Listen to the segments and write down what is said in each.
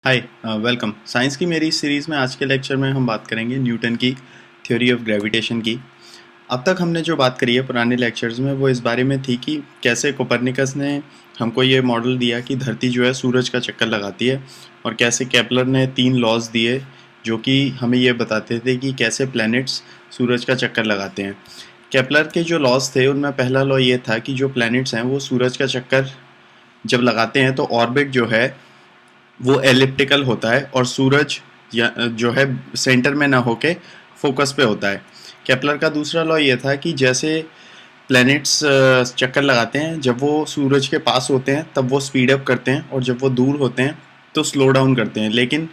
हाय, welcome. Science की मेरी series में आज के लेक्चर में हम बात करेंगे न्यूटन की थ्योरी ऑफ ग्रेविटेशन की। अब तक हमने जो बात करी है पुराने लेक्चर्स में वो इस बारे में थी कि कैसे कोपरनिकस ने हमको ये मॉडल दिया कि धरती जो है सूरज का चक्कर लगाती है, और कैसे केपलर ने 3 लॉज दिए जो कि हमें ये बताते थे कि कैसे प्लैनेट्स सूरज का चक्कर लगाते हैं। केपलर के जो लॉज थे उनमें पहला लॉ ये था कि जो प्लैनेट्स हैं वो सूरज का चक्कर जब लगाते हैं तो ऑर्बिट जो है वो एलिप्टिकल होता है और सूरज जो है सेंटर में ना होके फोकस पे होता है। केपलर का दूसरा लॉ ये था कि जैसे प्लैनेट्स चक्कर लगाते हैं, जब वो सूरज के पास होते हैं तब वो स्पीड अप करते हैं और जब वो दूर होते हैं तो स्लो डाउन करते हैं, लेकिन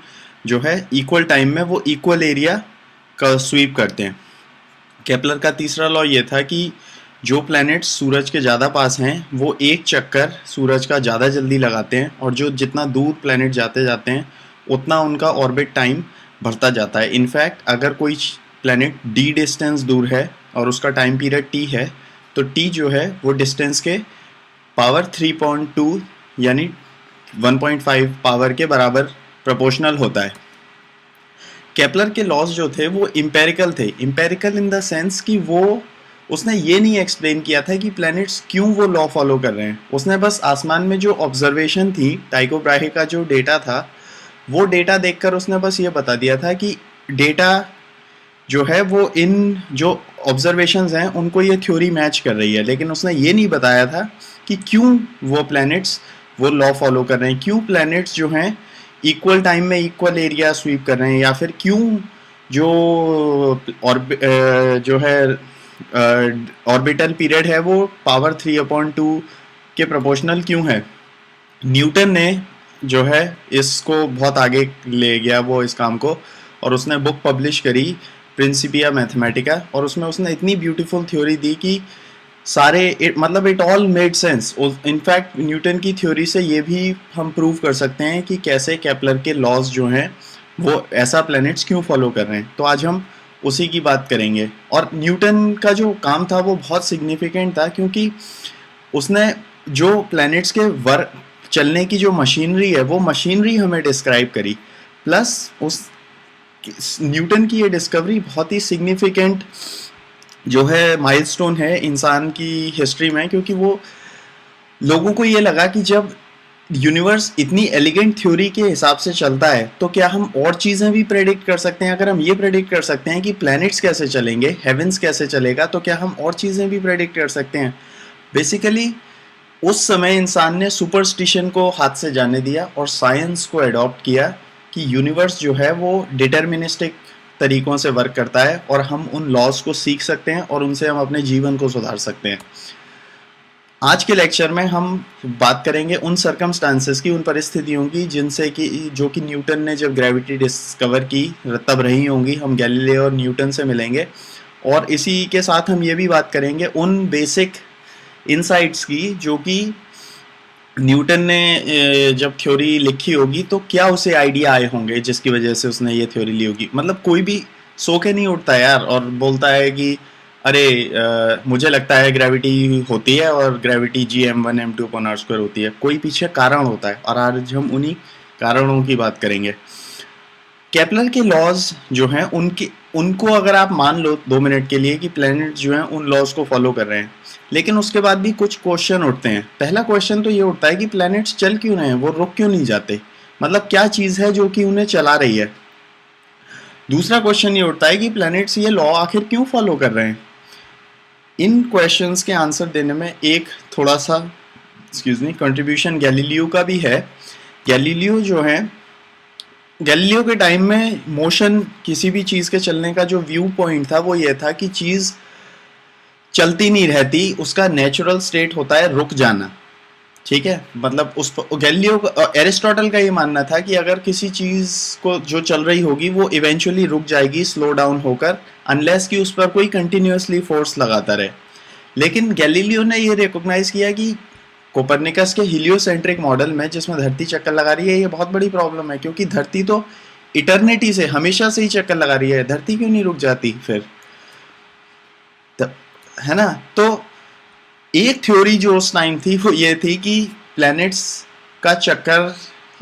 जो है इक्वल टाइम में वो इक्वल एरिया का स्वीप करते हैं। केपलर का तीसरा लॉ ये था कि जो प्लैनेट्स सूरज के ज़्यादा पास हैं वो एक चक्कर सूरज का ज़्यादा जल्दी लगाते हैं, और जो जितना दूर प्लैनेट जाते जाते हैं उतना उनका ऑर्बिट टाइम बढ़ता जाता है। इनफैक्ट अगर कोई प्लैनेट डी डिस्टेंस दूर है और उसका टाइम पीरियड टी है तो टी जो है वो डिस्टेंस के पावर 3.2 यानी 1.5 पावर के बराबर प्रोपोर्शनल होता है। केपलर के लॉज जो थे वो इम्पेरिकल थे। इम्पेरिकल इन द सेंस कि वो उसने ये नहीं एक्सप्लेन किया था कि प्लैनेट्स क्यों वो लॉ फॉलो कर रहे हैं। उसने बस आसमान में जो ऑब्जर्वेशन थी, टाइको ब्राहे का जो डेटा था, वो डेटा देखकर उसने बस ये बता दिया था कि डेटा जो है वो इन जो ऑब्जर्वेशंस हैं उनको ये थ्योरी मैच कर रही है, लेकिन उसने ये नहीं बताया था कि क्यों वो प्लैनेट्स वो लॉ फॉलो कर रहे हैं, क्यों प्लैनेट्स जो हैं इक्वल टाइम में इक्वल एरिया स्वीप कर रहे हैं, या फिर क्यों जो और जो है ऑर्बिटल पीरियड है वो पावर 3/2 के प्रोपोर्शनल क्यों है। न्यूटन ने जो है इसको बहुत आगे ले गया वो इस काम को, और उसने बुक पब्लिश करी प्रिंसिपिया मैथमेटिका, और उसमें उसने इतनी ब्यूटीफुल थ्योरी दी कि मतलब it all made sense. In fact Newton की थ्योरी से ये भी हम प्रूव कर सकते हैं कि कैसे केपलर के लॉज जो हैं वो ऐसा प्लैनेट्स क्यों फॉलो कर रहे हैं। तो आज हम उसी की बात करेंगे। और न्यूटन का जो काम था वो बहुत सिग्निफिकेंट था, क्योंकि उसने जो प्लैनेट्स के वर्क चलने की जो मशीनरी है वो मशीनरी हमें डिस्क्राइब करी। प्लस उस न्यूटन की ये डिस्कवरी बहुत ही सिग्निफिकेंट जो है माइलस्टोन है इंसान की हिस्ट्री में, क्योंकि वो लोगों को ये लगा कि जब यूनिवर्स इतनी एलिगेंट थ्योरी के हिसाब से चलता है तो क्या हम और चीज़ें भी प्रेडिक्ट कर सकते हैं। अगर हम ये प्रेडिक्ट कर सकते हैं कि प्लैनेट्स कैसे चलेंगे, हेवेंस कैसे चलेगा, तो क्या हम और चीज़ें भी प्रेडिक्ट कर सकते हैं। बेसिकली उस समय इंसान ने सुपरस्टिशन को हाथ से जाने दिया और साइंस को अडॉप्ट किया कि यूनिवर्स जो है वो डिटर्मिनिस्टिक तरीक़ों से वर्क करता है, और हम उन लॉज को सीख सकते हैं और उनसे हम अपने जीवन को सुधार सकते हैं। आज के लेक्चर में हम बात करेंगे उन सर्कमस्टांसेस की, उन परिस्थितियों की जिनसे कि जो कि न्यूटन ने जब ग्रेविटी डिस्कवर की तब रही होंगी। हम गैलीलियो और न्यूटन से मिलेंगे, और इसी के साथ हम ये भी बात करेंगे उन बेसिक इनसाइट्स की जो कि न्यूटन ने जब थ्योरी लिखी होगी तो क्या उसे आइडिया आए होंगे जिसकी वजह से उसने ये थ्योरी ली होगी। मतलब कोई भी सो के नहीं उठता यार और बोलता है कि अरे मुझे लगता है ग्रेविटी होती है और ग्रेविटी Gm1m2/r² होती है। कोई पीछे कारण होता है, और आज हम उन्हीं कारणों की बात करेंगे। केपलर के लॉज जो हैं उनको अगर आप मान लो 2 मिनट के लिए कि प्लैनेट जो हैं उन लॉज को फॉलो कर रहे हैं, लेकिन उसके बाद भी कुछ क्वेश्चन उठते हैं। पहला क्वेश्चन तो ये उठता है कि प्लैनेट्स चल क्यों रहे हैं, वो रुक क्यों नहीं जाते, मतलब क्या चीज़ है जो कि उन्हें चला रही है। दूसरा क्वेश्चन ये उठता है कि प्लैनेट्स ये लॉ आखिर क्यों फॉलो कर रहे हैं। इन क्वेश्चंस के आंसर देने में एक थोड़ा सा कंट्रीब्यूशन गैलीलियो का भी है। गैलीलियो जो है, गैलीलियो के टाइम में मोशन, किसी भी चीज़ के चलने का जो व्यू पॉइंट था वो ये था कि चीज़ चलती नहीं रहती, उसका नेचुरल स्टेट होता है रुक जाना। ठीक है, मतलब उस गैलीलियो एरिस्टोटल का ये मानना था कि अगर किसी चीज़ को जो चल रही होगी वो इवेंचुअली रुक जाएगी स्लो डाउन होकर, अनलेस कि उस पर कोई कंटिन्यूसली फोर्स लगाता रहे। लेकिन गैलीलियो ने ये रिकॉग्नाइज किया कि कोपरनिकस के हीलियोसेंट्रिक मॉडल में जिसमें धरती चक्कर लगा रही है ये बहुत बड़ी प्रॉब्लम है, क्योंकि धरती तो इटर्निटी से, हमेशा से ही चक्कर लगा रही है, धरती क्यों नहीं रुक जाती फिर, है ना। तो एक थ्योरी जो उस टाइम थी वो ये थी कि प्लैनेट्स का चक्कर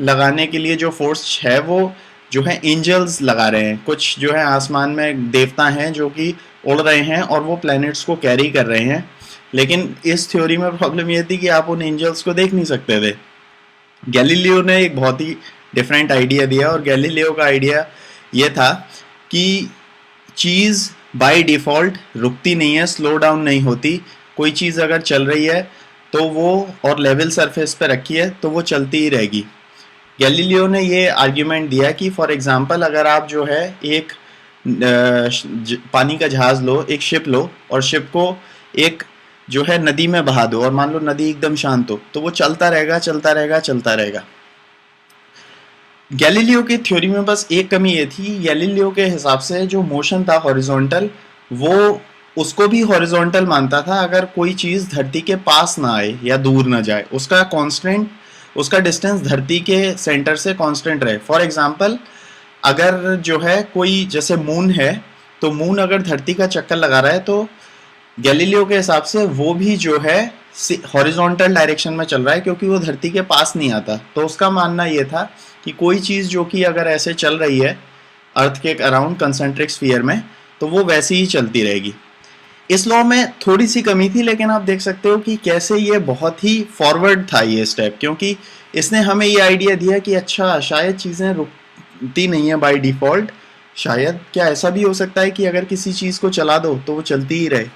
लगाने के लिए जो फोर्स है वो जो है एंजल्स लगा रहे हैं, कुछ जो है आसमान में देवता हैं जो कि उड़ रहे हैं और वो प्लैनेट्स को कैरी कर रहे हैं। लेकिन इस थ्योरी में प्रॉब्लम ये थी कि आप उन एंजल्स को देख नहीं सकते थे। गैलीलियो ने एक बहुत ही डिफरेंट आइडिया दिया, और गैलीलियो का आइडिया ये था कि चीज़ बाय डिफ़ॉल्ट रुकती नहीं है, स्लो डाउन नहीं होती। कोई चीज़ अगर चल रही है तो वो, और लेवल सरफेस पे रखी है तो वो चलती ही रहेगी। गैलीलियो ने ये आर्ग्यूमेंट दिया कि फॉर एग्जांपल अगर आप जो है एक पानी का जहाज़ लो, एक शिप लो, और शिप को एक जो है नदी में बहा दो, और मान लो नदी एकदम शांत हो, तो वो चलता रहेगा चलता रहेगा चलता रहेगा। गैलीलियो की थ्योरी में बस एक कमी ये थी, गैलीलियो के हिसाब से जो मोशन था हॉरिजॉन्टल, वो उसको भी हॉरिजॉन्टल मानता था अगर कोई चीज़ धरती के पास ना आए या दूर ना जाए, उसका कांस्टेंट, उसका डिस्टेंस धरती के सेंटर से कांस्टेंट रहे। फॉर एग्जांपल अगर जो है कोई, जैसे मून है, तो मून अगर धरती का चक्कर लगा रहा है तो गैलीलियो के हिसाब से वो भी जो है हॉरिजॉन्टल डायरेक्शन में चल रहा है, क्योंकि वो धरती के पास नहीं आता। तो उसका मानना ये था कि कोई चीज़ जो कि अगर ऐसे चल रही है अर्थ के अराउंड कंसेंट्रिक स्फीयर में, तो वो वैसे ही चलती रहेगी। इस लॉ में थोड़ी सी कमी थी, लेकिन आप देख सकते हो कि कैसे ये बहुत ही फॉरवर्ड था ये स्टेप, क्योंकि इसने हमें ये आइडिया दिया कि अच्छा शायद चीज़ें रुकती नहीं है बाय डिफ़ॉल्ट, शायद क्या ऐसा भी हो सकता है कि अगर किसी चीज़ को चला दो तो वो चलती ही रहे।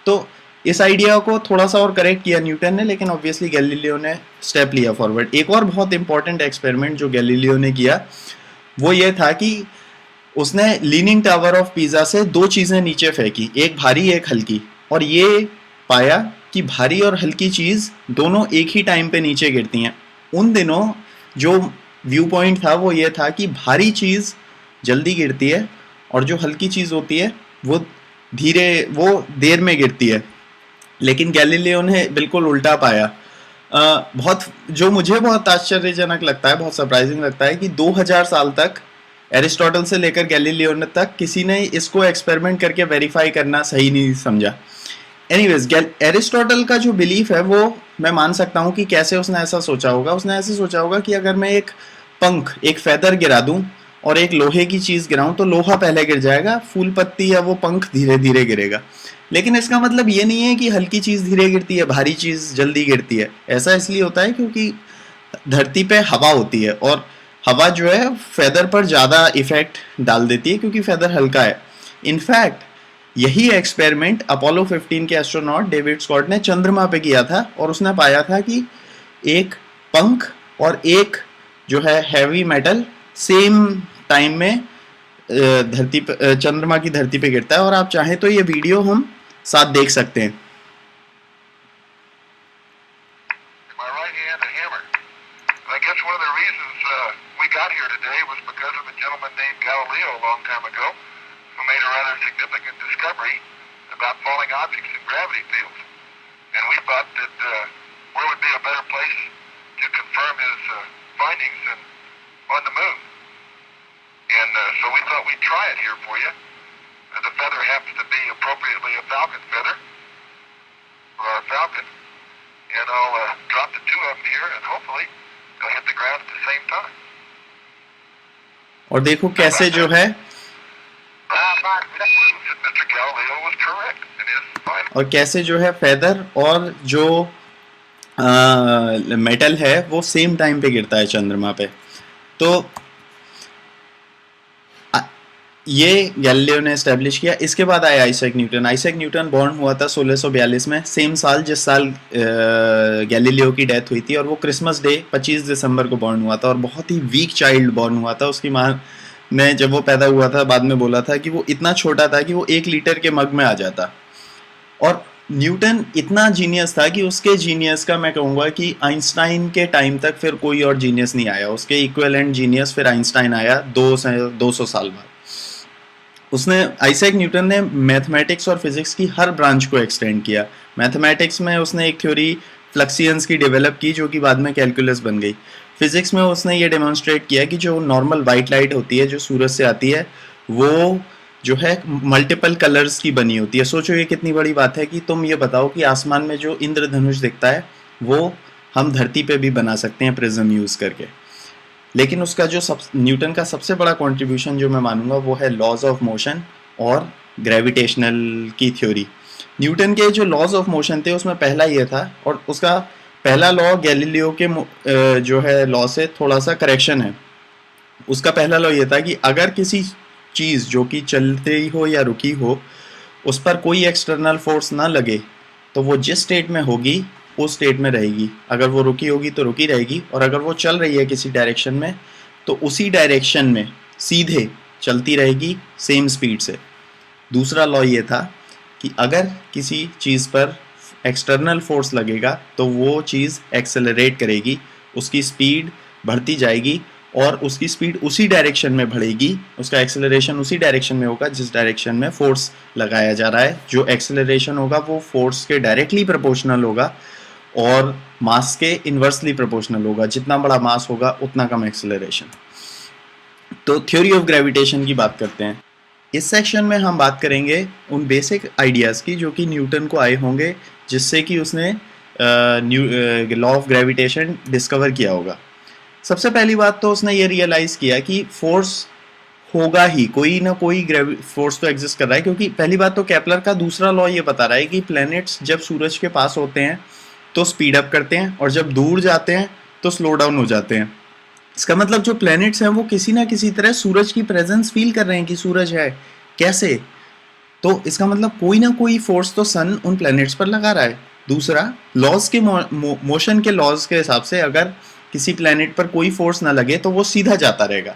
तो इस आइडिया को थोड़ा सा और करेक्ट किया न्यूटन ने, लेकिन ऑब्वियसली गैलीलियो ने स्टेप लिया फॉरवर्ड। एक और बहुत इंपॉर्टेंट एक्सपेरिमेंट जो गैलीलियो ने किया वो ये था कि उसने लीनिंग टावर ऑफ पिज़ा से दो चीज़ें नीचे फेंकी, एक भारी एक हल्की, और ये पाया कि भारी और हल्की चीज़ दोनों एक ही टाइम पे नीचे गिरती हैं। उन दिनों जो व्यू पॉइंट था वो ये था कि भारी चीज़ जल्दी गिरती है और जो हल्की चीज़ होती है वो देर में गिरती है। लेकिन गैलीलियो ने बिल्कुल उल्टा पाया। बहुत, जो मुझे बहुत आश्चर्यजनक लगता है, बहुत सरप्राइजिंग लगता है कि 2000 साल तक एरिस्टोटल से लेकर गैलीलियो तक किसी ने इसको एक्सपेरिमेंट करके वेरीफाई करना सही नहीं समझा। एनीवेज, एरिस्टोटल का जो बिलीफ है वो मैं मान सकता हूँ कि कैसे उसने ऐसा सोचा होगा। उसने ऐसे सोचा होगा कि अगर मैं एक पंख, एक फेदर गिरा दूं और एक लोहे की चीज़ गिराऊं तो लोहा पहले गिर जाएगा, फूल पत्ती या वो पंख धीरे धीरे गिरेगा। लेकिन इसका मतलब ये नहीं है कि हल्की चीज़ धीरे गिरती है, भारी चीज़ जल्दी गिरती है। ऐसा इसलिए होता है क्योंकि धरती पे हवा होती है, और हवा जो है फेदर पर ज़्यादा इफेक्ट डाल देती है क्योंकि फेदर हल्का है। इनफैक्ट यही एक्सपेरिमेंट अपोलो 15 के एस्ट्रोनॉट डेविड स्कॉट ने चंद्रमा पे किया था, और उसने पाया था कि एक पंख और एक जो है हैवी मेटल सेम टाइम में धरती पे, चंद्रमा की धरती पे गिरता है। और आप चाहें तो ये वीडियो हम साथ देख सकते हैं। So we thought we'd try it here for you. The feather happens to be appropriately a falcon feather for our falcon. And I'll drop the two of them here and hopefully they'll hit the ground at the same time. और देखो कैसे जो है, Mr. Galileo was correct in his finding. और कैसे जो है feather और जो मेटल है वो सेम टाइम पे गिरता है चंद्रमा पे। तो ये गैलीलियो ने एस्टेब्लिश किया। इसके बाद आया Isaac Newton. Isaac Newton born हुआ था 1642 में, सेम साल जिस साल गैलीलियो की डेथ हुई थी, और वो क्रिसमस डे 25 दिसंबर को बॉर्न हुआ था, और बहुत ही वीक चाइल्ड बॉर्न हुआ था। उसकी माँ ने जब वो पैदा हुआ था बाद में बोला था कि वो इतना छोटा था कि वो 1 लीटर के मग में आ जाता। और न्यूटन इतना जीनियस था कि उसके जीनियस का मैं कहूँगा कि आइंस्टाइन के टाइम तक फिर कोई और जीनियस नहीं आया। उसके इक्विवेलेंट जीनियस फिर आइंस्टाइन आया 200 साल बाद। उसने, आइजैक न्यूटन ने मैथमेटिक्स और फिजिक्स की हर ब्रांच को एक्सटेंड किया। मैथमेटिक्स में उसने एक थ्योरी फ्लक्सियंस की डेवलप की जो कि बाद में कैलकुलस बन गई। फिजिक्स में उसने ये डेमोन्स्ट्रेट किया कि जो नॉर्मल वाइट लाइट होती है जो सूरज से आती है वो जो है मल्टीपल कलर्स की बनी होती है। सोचो ये कितनी बड़ी बात है कि तुम ये बताओ कि आसमान में जो इंद्रधनुष दिखता है वो हम धरती पे भी बना सकते हैं प्रिज्म यूज़ करके। लेकिन उसका जो न्यूटन का सबसे बड़ा कंट्रीब्यूशन जो मैं मानूंगा वो है लॉज ऑफ मोशन और ग्रेविटेशनल की थ्योरी। न्यूटन के जो लॉज ऑफ मोशन थे उसमें पहला ये था, और उसका पहला लॉ गैलीलियो के जो है लॉ से थोड़ा सा करेक्शन है। उसका पहला लॉ ये था कि अगर किसी चीज़ जो कि चलती हो या रुकी हो उस पर कोई एक्सटर्नल फोर्स ना लगे तो वो जिस स्टेट में होगी उस स्टेट में रहेगी। अगर वो रुकी होगी तो रुकी रहेगी, और अगर वो चल रही है किसी डायरेक्शन में तो उसी डायरेक्शन में सीधे चलती रहेगी सेम स्पीड से। दूसरा लॉ ये था कि अगर किसी चीज़ पर एक्सटर्नल फोर्स लगेगा तो वो चीज़ एक्सेलरेट करेगी, उसकी स्पीड बढ़ती जाएगी और उसकी स्पीड उसी डायरेक्शन में बढ़ेगी, उसका एक्सेलरेशन उसी डायरेक्शन में होगा जिस डायरेक्शन में फोर्स लगाया जा रहा है। जो एक्सेलरेशन होगा वो फोर्स के डायरेक्टली प्रोपोर्शनल होगा और मास के इन्वर्सली प्रोपोर्शनल होगा। जितना बड़ा मास होगा उतना कम एक्सेलरेशन। तो थ्योरी ऑफ ग्रेविटेशन की बात करते हैं। इस सेक्शन में हम बात करेंगे उन बेसिक आइडियाज़ की जो कि न्यूटन को आए होंगे, जिससे कि उसने लॉ ऑफ ग्रेविटेशन डिस्कवर किया होगा। सबसे पहली बात तो उसने ये रियलाइज़ किया कि फोर्स होगा ही, कोई ना कोई फोर्स तो एग्जिस्ट कर रहा है, क्योंकि पहली बात तो केपलर का दूसरा लॉ ये बता रहा है कि प्लैनेट्स जब सूरज के पास होते हैं तो स्पीड अप करते हैं और जब दूर जाते हैं तो स्लो डाउन हो जाते हैं। इसका मतलब जो प्लैनेट्स हैं वो किसी ना किसी तरह सूरज की प्रेजेंस फील कर रहे हैं कि सूरज है। कैसे? तो इसका मतलब कोई ना कोई फोर्स तो सन उन प्लैनेट्स पर लगा रहा है। दूसरा, लॉज के मोशन के लॉज के हिसाब से अगर किसी प्लैनेट पर कोई फोर्स ना लगे तो वो सीधा जाता रहेगा,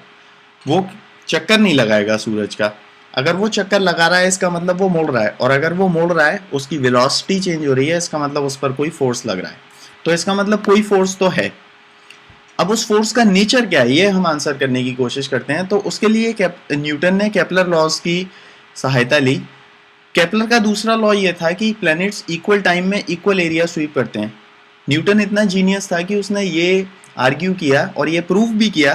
वो चक्कर नहीं लगाएगा सूरज का। अगर वो चक्कर लगा रहा है इसका मतलब वो मुड़ रहा है, और अगर वो मुड़ रहा है उसकी वेलोसिटी चेंज हो रही है, इसका मतलब उस पर कोई फोर्स लग रहा है। तो इसका मतलब कोई फोर्स तो है। अब उस फोर्स का नेचर क्या है ये हम आंसर करने की कोशिश करते हैं। तो उसके लिए न्यूटन ने केपलर लॉज की सहायता ली। केपलर का दूसरा लॉ ये था कि प्लैनेट्स इक्वल टाइम में इक्वल एरिया स्वीप करते हैं। न्यूटन इतना जीनियस था कि उसने ये आर्ग्यू किया और ये प्रूव भी किया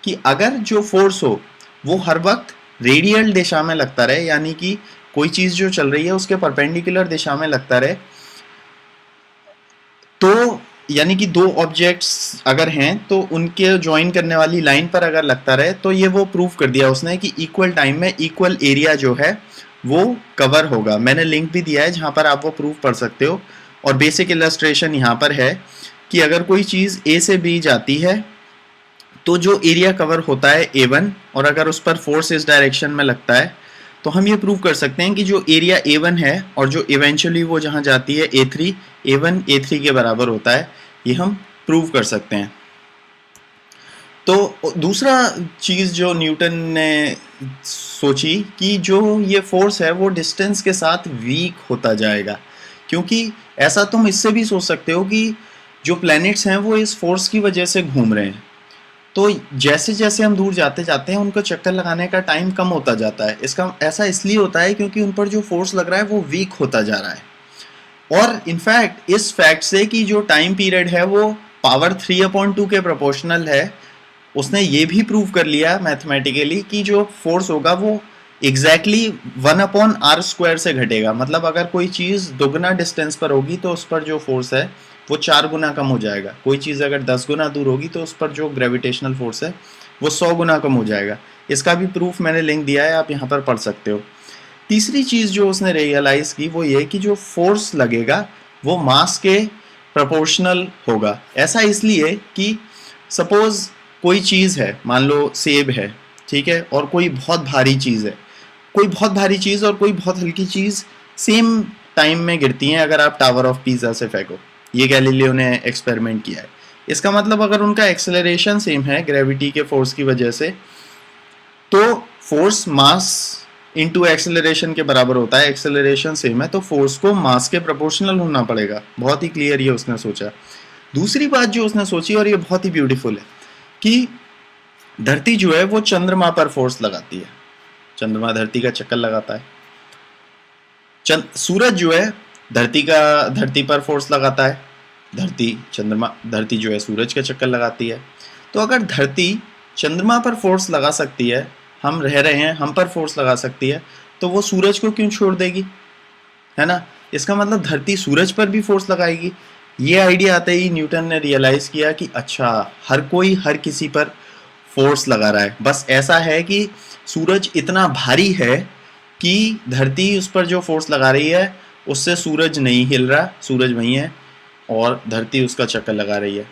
कि अगर जो फोर्स हो वो हर वक्त रेडियल दिशा में लगता रहे, यानी कि कोई चीज़ जो चल रही है उसके परपेंडिकुलर दिशा में लगता रहे, तो यानी कि दो ऑब्जेक्ट्स अगर हैं तो उनके ज्वाइन करने वाली लाइन पर अगर लगता रहे, तो ये वो प्रूव कर दिया उसने कि इक्वल टाइम में इक्वल एरिया जो है वो कवर होगा। मैंने लिंक भी दिया है जहाँ पर आप वो प्रूफ पढ़ सकते हो। और बेसिक इलस्ट्रेशन यहाँ पर है कि अगर कोई चीज़ ए से बी जाती है तो जो एरिया कवर होता है A1, और अगर उस पर फोर्स इस डायरेक्शन में लगता है तो हम ये प्रूव कर सकते हैं कि जो एरिया A1 है और जो इवेंचुअली वो जहाँ जाती है A3, A1 A3 के बराबर होता है। ये हम प्रूव कर सकते हैं। तो दूसरा चीज़ जो न्यूटन ने सोची कि जो ये फोर्स है वो डिस्टेंस के साथ वीक होता जाएगा, क्योंकि ऐसा तुम इससे भी सोच सकते हो कि जो प्लैनेट्स हैं वो इस फोर्स की वजह से घूम रहे हैं, तो जैसे जैसे हम दूर जाते जाते हैं उनको चक्कर लगाने का टाइम कम होता जाता है। इसका ऐसा इसलिए होता है क्योंकि उन पर जो फोर्स लग रहा है वो वीक होता जा रहा है। और इनफैक्ट इस फैक्ट से कि जो टाइम पीरियड है वो पावर 3/2 के प्रोपोर्शनल है, उसने ये भी प्रूव कर लिया मैथमेटिकली कि जो फोर्स होगा वो एग्जैक्टली 1/r² से घटेगा। मतलब अगर कोई चीज़ दुगना डिस्टेंस पर होगी तो उस पर जो फोर्स है वो 4 गुना कम हो जाएगा। कोई चीज़ अगर 10 गुना दूर होगी तो उस पर जो ग्रेविटेशनल फोर्स है वो 100 गुना कम हो जाएगा। इसका भी प्रूफ मैंने लिंक दिया है, आप यहाँ पर पढ़ सकते हो। तीसरी चीज़ जो उसने रियलाइज़ की वो ये कि जो फोर्स लगेगा वो मास के प्रोपोर्शनल होगा। ऐसा इसलिए कि सपोज़ कोई चीज़ है, मान लो सेब है, ठीक है, और कोई बहुत भारी चीज़ है, कोई बहुत भारी चीज़ और कोई बहुत हल्की चीज़ सेम टाइम में गिरती हैं अगर आप टावर ऑफ पीसा से फेंको। ये गैलीलियो ने एक्सपेरिमेंट किया है। इसका मतलब अगर उनका एक्सेलरेशन सेम है ग्रेविटी के फोर्स की वजह से, तो फोर्स मास इनटू एक्सेलरेशन के बराबर होता है। एक्सेलरेशन सेम है तो फोर्स को मास के प्रोपोर्शनल होना पड़ेगा। बहुत ही क्लियर ये उसने सोचा। दूसरी बात जो उसने सोची, और ये बहुत ही ब्यूटीफुल है, कि धरती जो है वो चंद्रमा पर फोर्स लगाती है। चंद्रमा धरती का चक्कर लगाता है। सूरज जो है धरती पर फोर्स लगाता है। धरती जो है सूरज का चक्कर लगाती है। तो अगर धरती चंद्रमा पर फोर्स लगा सकती है, हम रह रहे हैं, हम पर फोर्स लगा सकती है, तो वो सूरज को क्यों छोड़ देगी, है ना? इसका मतलब धरती सूरज पर भी फोर्स लगाएगी। ये आइडिया आते ही न्यूटन ने रियलाइज़ किया कि अच्छा, हर कोई हर किसी पर फोर्स लगा रहा है। बस ऐसा है कि सूरज इतना भारी है कि धरती उस पर जो फोर्स लगा रही है उससे सूरज नहीं हिल रहा, सूरज वहीं है और धरती उसका चक्कर लगा रही है।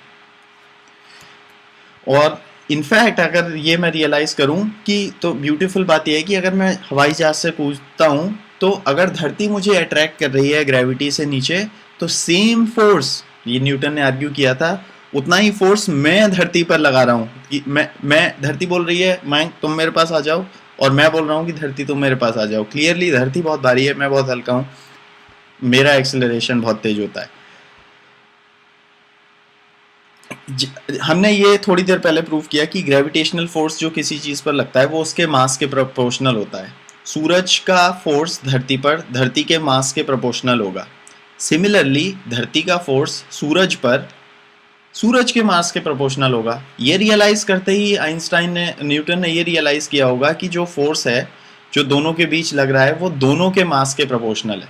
और इनफैक्ट अगर ये मैं रियलाइज़ करूं कि तो ब्यूटीफुल बात यह है कि अगर मैं हवाई जहाज से कूदता हूं तो अगर धरती मुझे अट्रैक्ट कर रही है ग्रेविटी से नीचे, तो सेम फोर्स, ये न्यूटन ने आर्ग्यू किया था, उतना ही फोर्स मैं धरती पर लगा रहा हूँ कि मैं धरती बोल रही है मैं तुम मेरे पास आ जाओ, और मैं बोल रहा हूँ कि धरती तुम मेरे पास आ जाओ। क्लियरली धरती बहुत भारी है, मैं बहुत हल्का हूँ, मेरा एक्सेलरेशन बहुत तेज होता है। हमने ये थोड़ी देर पहले प्रूव किया कि ग्रेविटेशनल फोर्स जो किसी चीज़ पर लगता है वो उसके मास के प्रोपोर्शनल होता है। सूरज का फोर्स धरती पर धरती के मास के प्रोपोर्शनल होगा। सिमिलरली धरती का फोर्स सूरज पर सूरज के मास के प्रोपोर्शनल होगा। ये रियलाइज़ करते ही न्यूटन ने ये रियलाइज़ किया होगा कि जो फोर्स है जो दोनों के बीच लग रहा है वो दोनों के मास के प्रोपोर्शनल है।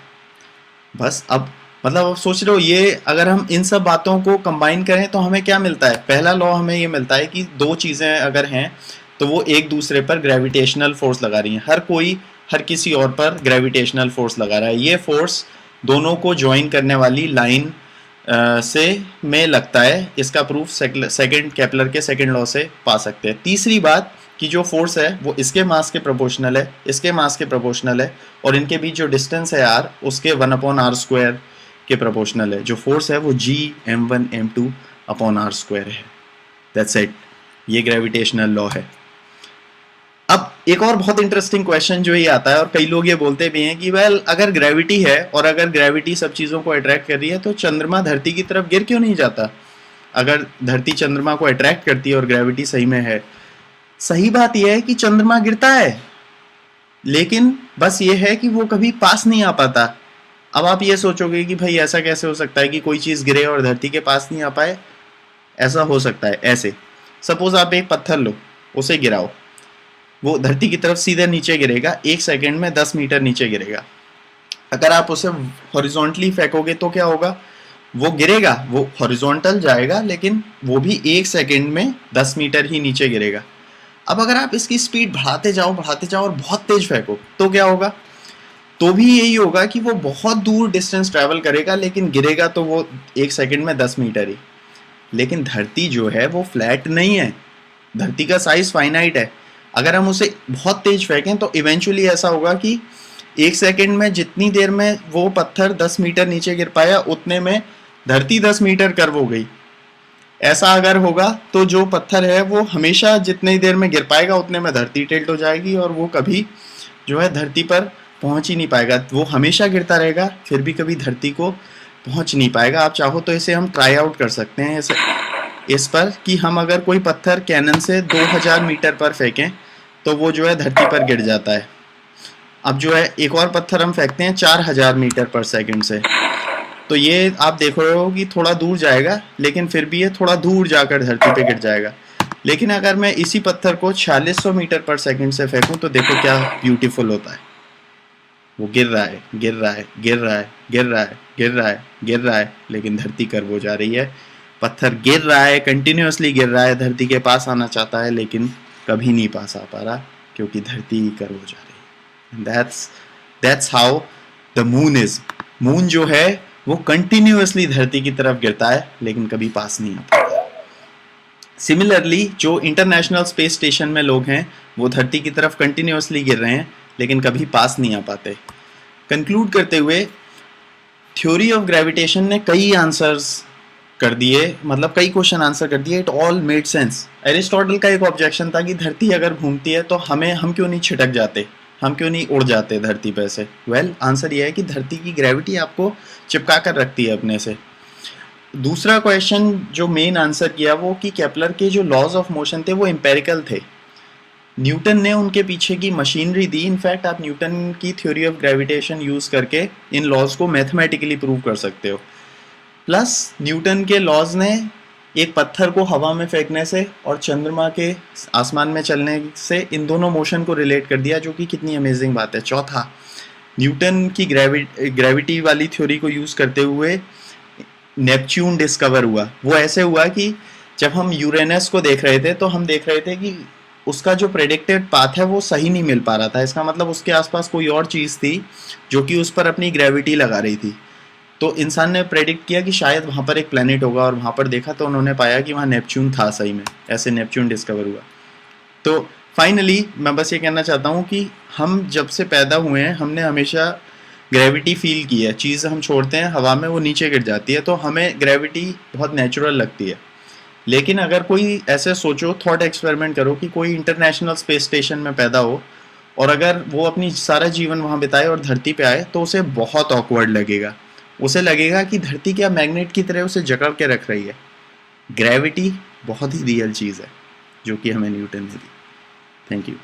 बस अब मतलब अब सोच रहे हो, ये अगर हम इन सब बातों को कंबाइन करें तो हमें क्या मिलता है। पहला लॉ हमें ये मिलता है कि दो चीज़ें अगर हैं तो वो एक दूसरे पर ग्रेविटेशनल फोर्स लगा रही हैं। हर किसी और पर ग्रेविटेशनल फोर्स लगा रहा है। ये फोर्स दोनों को ज्वाइन करने वाली लाइन से में लगता है। इसका प्रूफ सेकंड केपलर के सेकंड लॉ से पा सकते हैं। तीसरी बात कि जो फोर्स है वो इसके मास के प्रोपोर्शनल है, इसके मास के प्रोपोर्शनल है, और इनके बीच जो डिस्टेंस है r उसके 1/r² के प्रोपोर्शनल है। जो फोर्स है वो G(m1 m2)/r² है। दैट्स इट, ये ग्रेविटेशनल लॉ है। अब एक और बहुत इंटरेस्टिंग क्वेश्चन जो ये आता है, और कई लोग ये बोलते भी हैं कि वेल अगर ग्रेविटी है और अगर ग्रेविटी सब चीज़ों को अट्रैक्ट कर रही है तो चंद्रमा धरती की तरफ गिर क्यों नहीं जाता। अगर धरती चंद्रमा को अट्रैक्ट करती है और ग्रेविटी सही में है, सही बात यह है कि चंद्रमा गिरता है, लेकिन बस ये है कि वो कभी पास नहीं आ पाता। अब आप ये सोचोगे कि भाई ऐसा कैसे हो सकता है कि कोई चीज़ गिरे और धरती के पास नहीं आ पाए। ऐसा हो सकता है ऐसे, सपोज आप एक पत्थर लो, उसे गिराओ, वो धरती की तरफ सीधे नीचे गिरेगा, 1 सेकंड में 10 मीटर नीचे गिरेगा। अगर आप उसे हॉरिजॉन्टली फेंकोगे तो क्या होगा, वो गिरेगा, वो हॉरिजॉन्टल जाएगा, लेकिन वो भी 1 सेकंड में 10 मीटर ही नीचे गिरेगा। अब अगर आप इसकी स्पीड बढ़ाते जाओ और बहुत तेज फेंको तो क्या होगा, तो भी यही होगा कि वो बहुत दूर डिस्टेंस ट्रैवल करेगा, लेकिन गिरेगा तो वो 1 सेकंड में 10 मीटर ही। लेकिन धरती जो है वो फ्लैट नहीं है, धरती का साइज फाइनाइट है। अगर हम उसे बहुत तेज फेंकें तो इवेंचुअली ऐसा होगा कि 1 सेकंड में जितनी देर में वो पत्थर 10 मीटर नीचे गिर पाया उतने में धरती 10 मीटर कर्व हो गई। ऐसा अगर होगा तो जो पत्थर है वो हमेशा जितनी देर में गिर पाएगा उतने में धरती टिल्ट हो जाएगी और वो कभी जो है धरती पर पहुंच ही नहीं पाएगा। वो हमेशा गिरता रहेगा, फिर भी कभी धरती को पहुंच नहीं पाएगा। आप चाहो तो इसे हम ट्राई आउट कर सकते हैं इस पर कि हम अगर कोई पत्थर कैनन से 2000 मीटर पर फेंकें तो वो जो है धरती पर गिर जाता है। अब जो है एक और पत्थर हम फेंकते हैं 4000 मीटर पर सेकंड से, तो ये आप देख रहे हो कि थोड़ा दूर जाएगा, लेकिन फिर भी ये थोड़ा दूर जाकर धरती पे गिर जाएगा। लेकिन अगर मैं इसी पत्थर को 4600 मीटर पर सेकंड से फेंकूं तो देखो क्या ब्यूटीफुल होता है। वो गिर रहा है, गिर रहा है, गिर रहा है, गिर रहा है, गिर रहा है, गिर रहा है, लेकिन धरती कर्व हो जा रही है। पत्थर गिर रहा है, कंटिन्यूअसली गिर रहा है, धरती के पास आना चाहता है लेकिन कभी नहीं पास आ पा रहा क्योंकि धरती ही कर्व हो जा रही है। That's how the moon is. Moon जो है वो कंटिन्यूअसली धरती की तरफ गिरता है लेकिन कभी पास नहीं आ पाता। सिमिलरली जो इंटरनेशनल स्पेस स्टेशन में लोग हैं वो धरती की तरफ कंटिन्यूअसली गिर रहे हैं लेकिन कभी पास नहीं आ पाते। कंक्लूड करते हुए, थ्योरी ऑफ ग्रेविटेशन ने कई आंसर्स कर दिए, मतलब कई क्वेश्चन आंसर कर दिए। It all made sense. Aristotle का एक ऑब्जेक्शन था कि धरती अगर घूमती है तो हम क्यों नहीं छिटक जाते, हम क्यों नहीं उड़ जाते धरती पे से। वेल आंसर यह है कि धरती की ग्रेविटी आपको चिपका कर रखती है अपने से। दूसरा क्वेश्चन जो मेन आंसर किया वो कि केपलर के जो लॉज ऑफ मोशन थे वो एम्पेरिकल थे। न्यूटन ने उनके पीछे की मशीनरी दी। इनफैक्ट आप न्यूटन की थ्योरी ऑफ ग्रेविटेशन यूज़ करके इन लॉज को मैथमेटिकली प्रूव कर सकते हो। प्लस न्यूटन के लॉज ने एक पत्थर को हवा में फेंकने से और चंद्रमा के आसमान में चलने से इन दोनों मोशन को रिलेट कर दिया, जो कि कितनी अमेजिंग बात है। चौथा, न्यूटन की ग्रेविटी वाली थ्योरी को यूज़ करते हुए नेपच्यून डिस्कवर हुआ। वो ऐसे हुआ कि जब हम यूरेनस को देख रहे थे तो हम देख रहे थे कि उसका जो प्रेडिक्टेड पाथ है वो सही नहीं मिल पा रहा था। इसका मतलब उसके आसपास कोई और चीज़ थी जो कि उस पर अपनी ग्रेविटी लगा रही थी। तो इंसान ने प्रेडिक्ट किया कि शायद वहाँ पर एक प्लेनेट होगा, और वहाँ पर देखा तो उन्होंने पाया कि वहाँ नेपच्यून था सही में। ऐसे नेपच्यून डिस्कवर हुआ। तो फाइनली मैं बस ये कहना चाहता हूँ कि हम जब से पैदा हुए हैं हमने हमेशा ग्रेविटी फील की है। चीज़ हम छोड़ते हैं हवा में, वो नीचे गिर जाती है, तो हमें ग्रेविटी बहुत नेचुरल लगती है। लेकिन अगर कोई ऐसे सोचो, थॉट एक्सपेरिमेंट करो कि कोई इंटरनेशनल स्पेस स्टेशन में पैदा हो और अगर वो अपनी सारा जीवन वहाँ बिताए और धरती पे आए, तो उसे बहुत ऑकवर्ड लगेगा। उसे लगेगा कि धरती क्या मैग्नेट की तरह उसे जकड़ के रख रही है। ग्रेविटी बहुत ही रियल चीज़ है जो कि हमें न्यूटन ने दी। Thank you.